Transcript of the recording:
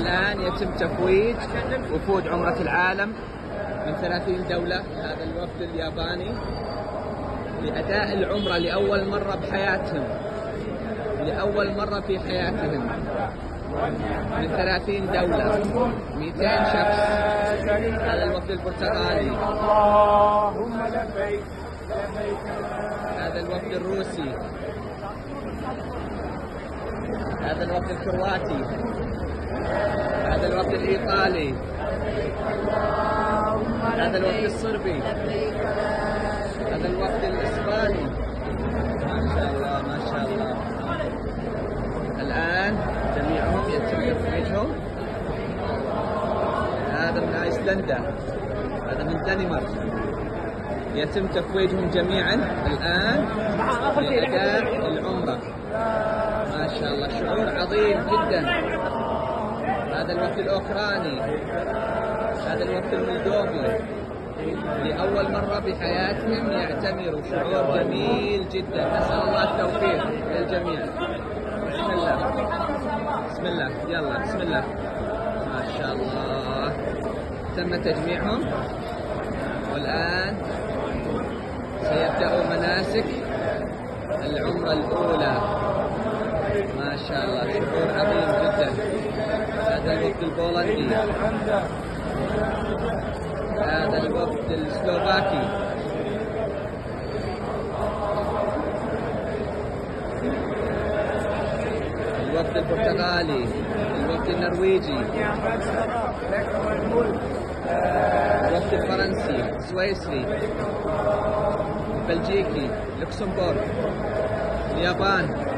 الآن يتم تفويج وفود عمرة العالم من 30 دولة. هذا الوفد الياباني لأداء العمرة لأول مرة بحياتهم، لأول مرة في حياتهم، من 30 دولة، 200 شخص. هذا الوفد البرتغالي، هذا الوفد الروسي، هذا الوفد الكرواتي، هذا الوفد الإيطالي، هذا الوفد الصربي، هذا الوفد الإسباني. ما شاء الله ما شاء الله. الآن جميعهم يتم تفويجهم. هذا من أيسلندا، هذا من دنمارك. يتم تفويجهم جميعا الآن لأداء العمرة. ما شاء الله، شعور عظيم جدا. هذا الوفد الأوكراني، هذا الوفد المولدوفي، لأول مرة بحياتهم يعتمروا. شعور جميل جدا. نسأل الله التوفيق للجميع. بسم الله بسم الله، يلا بسم الله. ما شاء الله، تم تجميعهم والآن سيبدأوا مناسك العمرة الأولى. ما شاء الله، شعور عظيم جدا. هذا الوفد البولندي، هذا الوفد السلوفاكي، الوفد البرتغالي، الوفد النرويجي، الوفد الفرنسي، السويسري، البلجيكي، لوكسمبورغ، اليابان.